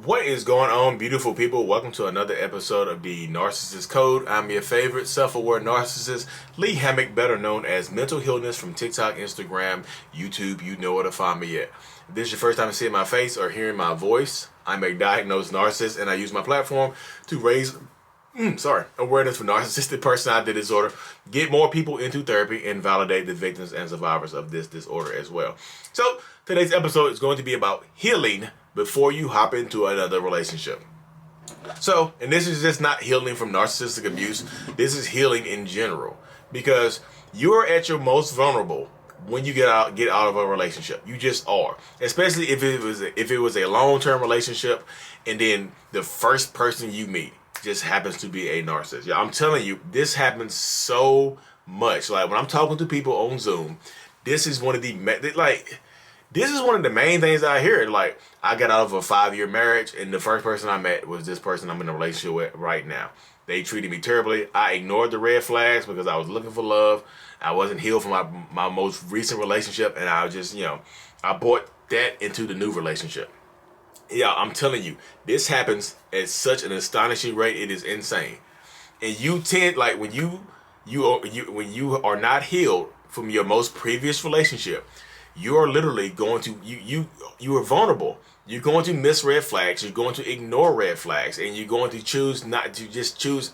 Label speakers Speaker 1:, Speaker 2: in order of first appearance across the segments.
Speaker 1: What is going on, beautiful people? Welcome to another episode of the Narcissist Code. I'm your favorite self-aware narcissist, Lee Hammock, better known as Mental Healness from TikTok, Instagram, YouTube. You know where to find me at. If this is your first time seeing my face or hearing my voice, I'm a diagnosed narcissist, and I use my platform to raise awareness for narcissistic personality disorder, get more people into therapy, and validate the victims and survivors of this disorder as well. So today's episode is going to be about healing before you hop into another relationship. So, and this is just not healing from narcissistic abuse. This is healing in general, because you're at your most vulnerable when you get out of a relationship. You just are, especially if it was a long-term relationship, and then the first person you meet just happens to be a narcissist. Yeah, I'm telling you, this happens so much. Like when I'm talking to people on Zoom, this is one of the main things I hear. Like, I got out of a 5-year marriage, and the first person I met was this person I'm in a relationship with right now. They treated me terribly. I ignored the red flags because I was looking for love. I wasn't healed from my most recent relationship, and I just, I brought that into the new relationship. Yeah, I'm telling you, this happens at such an astonishing rate. It is insane. And you tend, like, when you are not healed from your most previous relationship, you are literally going to you are vulnerable. You're going to miss red flags. You're going to ignore red flags, and you're going to choose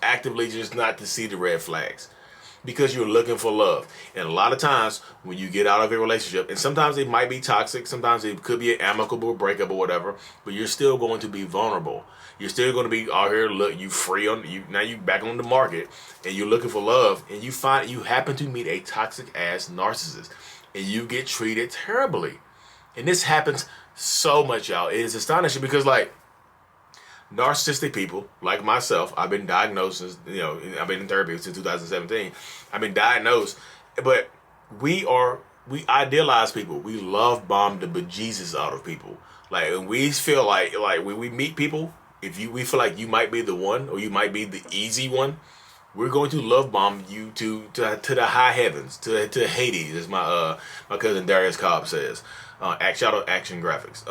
Speaker 1: actively not to see the red flags, because you're looking for love. And a lot of times when you get out of a relationship, and sometimes it might be toxic, sometimes it could be an amicable breakup or whatever, but you're still going to be vulnerable. You're still going to be out here, look, now you back on the market, and you're looking for love, and you happen to meet a toxic ass narcissist, and you get treated terribly. And this happens so much, y'all. It is astonishing, because, like, narcissistic people like myself, I've been diagnosed since, I've been in therapy since 2017. I've been diagnosed, but we idealize people. We love bomb the bejesus out of people. Like, and we feel like when we meet people, we feel like you might be the one, or you might be the easy one, we're going to love bomb you to the high heavens, to Hades, as my cousin Darius Cobb says. Shout out Action Graphics.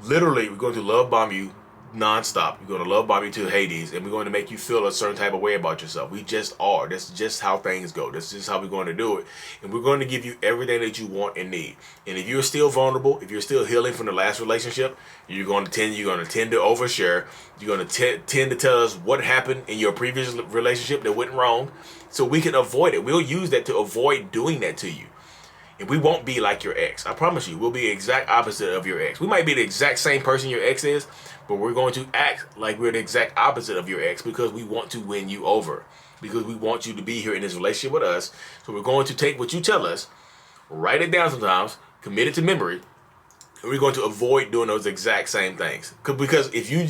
Speaker 1: Literally, we're going to love bomb you non-stop. We're going to love bomb you to Hades, and we're going to make you feel a certain type of way about yourself. We just are. That's just how things go. That's just how we're going to do it. And we're going to give you everything that you want and need. And if you're still vulnerable, if you're still healing from the last relationship, you're going to tend to overshare. You're going to tend to tell us what happened in your previous relationship that went wrong, so we can avoid it. We'll use that to avoid doing that to you. And we won't be like your ex. I promise you, we'll be the exact opposite of your ex. We might be the exact same person your ex is, but we're going to act like we're the exact opposite of your ex, because we want to win you over. Because we want you to be here in this relationship with us. So we're going to take what you tell us, write it down sometimes, commit it to memory, and we're going to avoid doing those exact same things. Because if you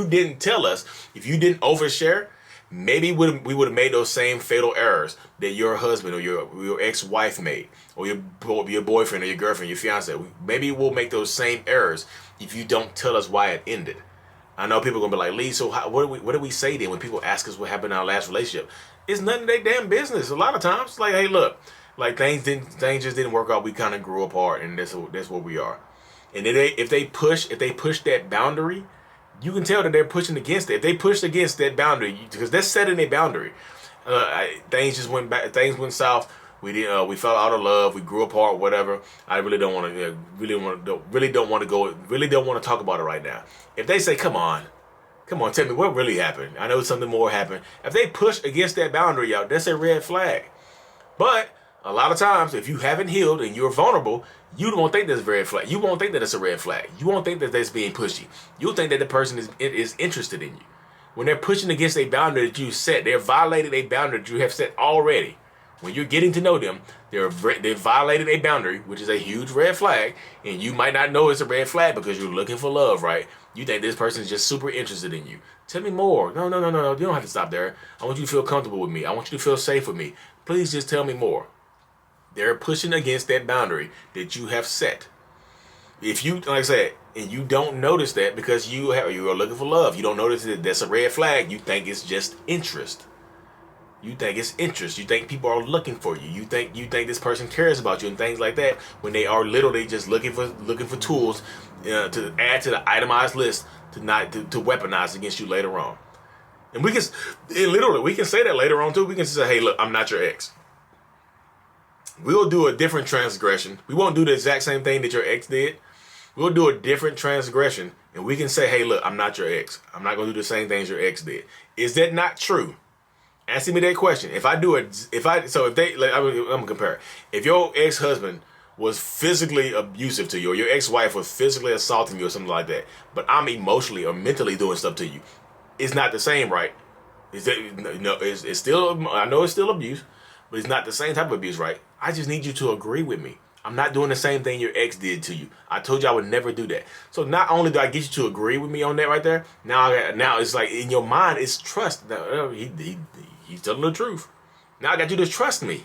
Speaker 1: didn't tell us, if you didn't overshare, maybe we would have made those same fatal errors that your husband or your ex-wife made, or your boyfriend or your girlfriend, your fiance. Maybe we'll make those same errors if you don't tell us why it ended. I know people are gonna be like, Lee, so what do we say then when people ask us what happened in our last relationship? It's none of their damn business. A lot of times, it's like, hey, look, like things just didn't work out. We kind of grew apart, and that's where we are. And if they push that boundary, you can tell that they're pushing against it. If they pushed against that boundary, because they're setting a boundary, things went south. We fell out of love. We grew apart. Whatever. I really don't want to talk about it right now. If they say, come on, tell me what really happened. I know something more happened. If they push against that boundary, y'all, that's a red flag. But a lot of times, if you haven't healed and you're vulnerable, you won't think that's a red flag. You won't think that it's a red flag. You won't think that that's being pushy. You'll think that the person is interested in you. When they're pushing against a boundary that you set, they're violating a boundary that you have set already. When you're getting to know them, they've violated a boundary, which is a huge red flag, and you might not know it's a red flag because you're looking for love, right? You think this person is just super interested in you. Tell me more. No. You don't have to stop there. I want you to feel comfortable with me. I want you to feel safe with me. Please just tell me more. They're pushing against that boundary that you have set. If you, like I said, and you don't notice that because you are looking for love, you don't notice that that's a red flag. You think it's just interest. You think it's interest. You think people are looking for you. You think this person cares about you and things like that, when they are literally just looking for tools to add to the itemized list to weaponize against you later on. And we can say that later on too. We can say, hey, look, I'm not your ex. We'll do a different transgression. We won't do the exact same thing that your ex did. We'll do a different transgression, and we can say, hey, look, I'm not your ex. I'm not going to do the same things your ex did. Is that not true? Answer me that question. I'm going to compare. If your ex-husband was physically abusive to you, or your ex-wife was physically assaulting you or something like that, but I'm emotionally or mentally doing stuff to you, it's not the same, right? It's still, I know it's still abuse, but it's not the same type of abuse, right? I just need you to agree with me. I'm not doing the same thing your ex did to you. I told you I would never do that. So not only do I get you to agree with me on that right there, now it's like in your mind, it's trust. He's telling the truth. Now I got you to trust me.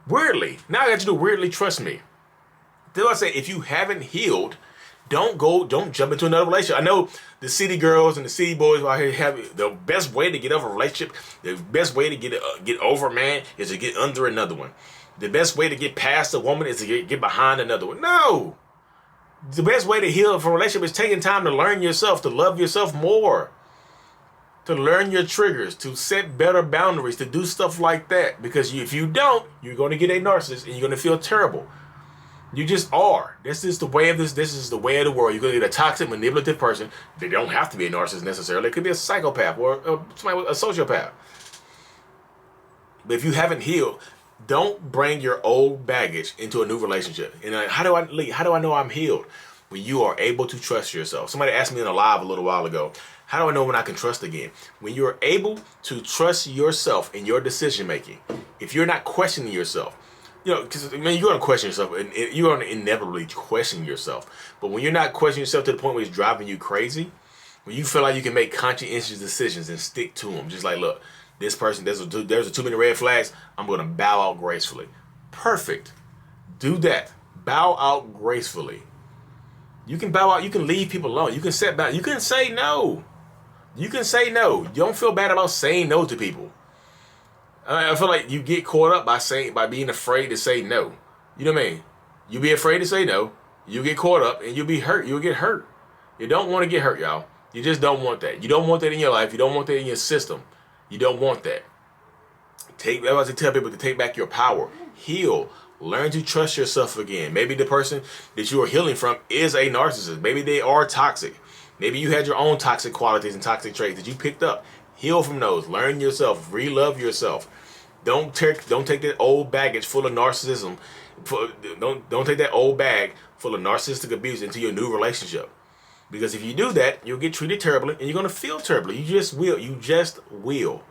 Speaker 1: Weirdly. Now I got you to weirdly trust me. Then I say, if you haven't healed, don't jump into another relationship. I know the city girls and the city boys out here have the best way to get over a relationship, the best way to get over a man is to get under another one. The best way to get past a woman is to get behind another one. No. The best way to heal from a relationship is taking time to learn yourself, to love yourself more, to learn your triggers, to set better boundaries, to do stuff like that. Because if you don't, you're going to get a narcissist and you're going to feel terrible. You just are. This is the way of this. This is the way of the world. You're going to get a toxic, manipulative person. They don't have to be a narcissist necessarily. It could be a psychopath or a sociopath. But if you haven't healed, don't bring your old baggage into a new relationship. And how do I know I'm healed? When you are able to trust yourself. Somebody asked me in a live a little while ago, how do I know when I can trust again? When you're able to trust yourself in your decision making. If you're not questioning yourself, because you're going to question yourself, and you're going to inevitably question yourself. But when you're not questioning yourself to the point where it's driving you crazy, when you feel like you can make conscientious decisions and stick to them, just like, look, this person, there's too many red flags, I'm going to bow out gracefully. Perfect. Do that. Bow out gracefully. You can bow out. You can leave people alone. You can set back. You can say no. You can say no. You don't feel bad about saying no to people. I feel like you get caught up by being afraid to say no. You know what I mean? You be afraid to say no. You get caught up and you'll be hurt. You'll get hurt. You don't want to get hurt, y'all. You just don't want that. You don't want that in your life. You don't want that in your system. You don't want that. I was to tell people to take back your power. Heal. Learn to trust yourself again. Maybe the person that you are healing from is a narcissist. Maybe they are toxic. Maybe you had your own toxic qualities and toxic traits that you picked up. Heal from those. Learn yourself. ReLove yourself. Don't take that old baggage full of narcissism. Don't take that old bag full of narcissistic abuse into your new relationship. Because if you do that, you'll get treated terribly and you're going to feel terribly. You just will. You just will.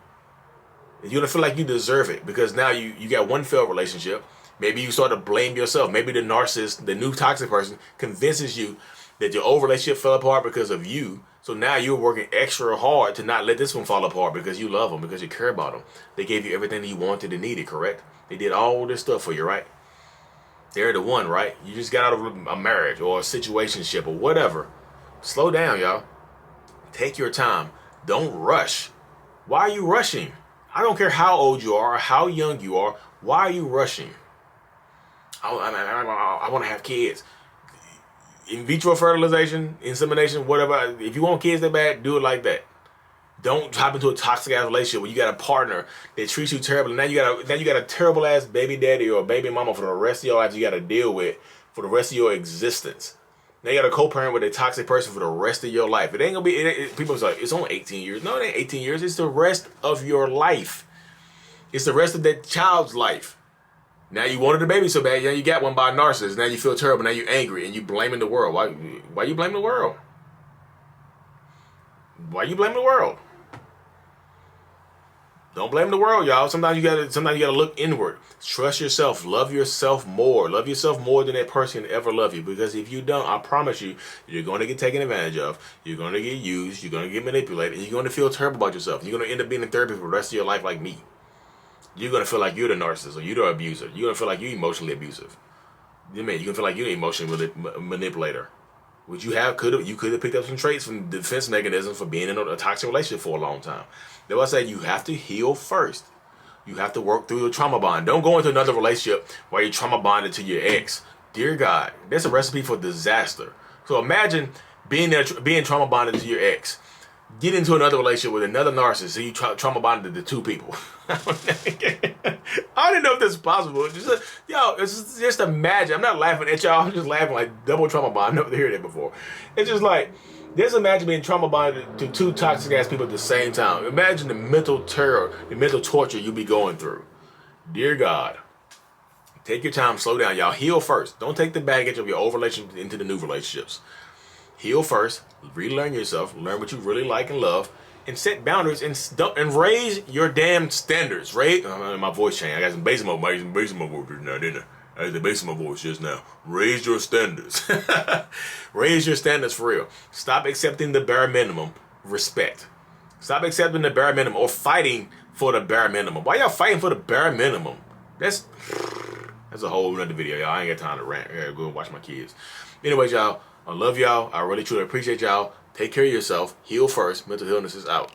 Speaker 1: You're going to feel like you deserve it because now you got one failed relationship. Maybe you start to blame yourself. Maybe the narcissist, the new toxic person, convinces you that your old relationship fell apart because of you. So now you're working extra hard to not let this one fall apart because you love them, because you care about them. They gave you everything that you wanted and needed, correct? They did all this stuff for you, right? They're the one, right? You just got out of a marriage or a situationship or whatever. Slow down, y'all. Take your time. Don't rush. Why are you rushing? I don't care how old you are or how young you are. Why are you rushing? I want to have kids. In vitro fertilization, insemination, whatever. If you want kids that bad, do it like that. Don't hop into a toxic ass relationship where you got a partner that treats you terribly. Now you got a terrible ass baby daddy or baby mama for the rest of your life you got to deal with for the rest of your existence. Now you got to co-parent with a toxic person for the rest of your life. It ain't gonna be. People say it's only 18 years. No, it ain't 18 years. It's the rest of your life. It's the rest of that child's life. Now you wanted a baby so bad, yeah, you got one by a narcissist. Now you feel terrible. Now you're angry and you blaming the world. Why you blaming the world? Why you blaming the world? Don't blame the world, y'all. Sometimes you gotta look inward. Trust yourself. Love yourself more. Love yourself more than that person can ever love you. Because if you don't, I promise you, you're going to get taken advantage of. You're going to get used. You're going to get manipulated. And you're going to feel terrible about yourself. You're going to end up being in therapy for the rest of your life like me. You're going to feel like you're the narcissist or you're the abuser. You're going to feel like you're emotionally abusive. You mean you're going to feel like you're the emotional manipulator. Which you could have picked up some traits from defense mechanisms for being in a toxic relationship for a long time. That's why I say you have to heal first. You have to work through your trauma bond. Don't go into another relationship while you're trauma bonded to your ex. Dear God, that's a recipe for disaster. So imagine being trauma bonded to your ex. Get into another relationship with another narcissist, so you trauma bonded to two people. I don't know if this is possible. Just imagine. I'm not laughing at y'all. I'm just laughing like double trauma bond. I've never heard that before. It's just like, just imagine being trauma bonded to two toxic ass people at the same time. Imagine the mental terror, the mental torture you'll be going through. Dear God, take your time, slow down, y'all. Heal first. Don't take the baggage of your old relationships into the new relationships. Heal first, relearn yourself, learn what you really like and love, and set boundaries and raise your damn standards. My voice changed. I got some bass in my voice now, didn't I? I had the bass in my voice just now. Raise your standards. Raise your standards for real. Stop accepting the bare minimum. Respect. Stop accepting the bare minimum or fighting for the bare minimum. Why y'all fighting for the bare minimum? That's a whole other video, y'all. I ain't got time to rant. I gotta go and watch my kids. Anyways, y'all. I love y'all. I really truly appreciate y'all. Take care of yourself. Heal first. Mental illness is out.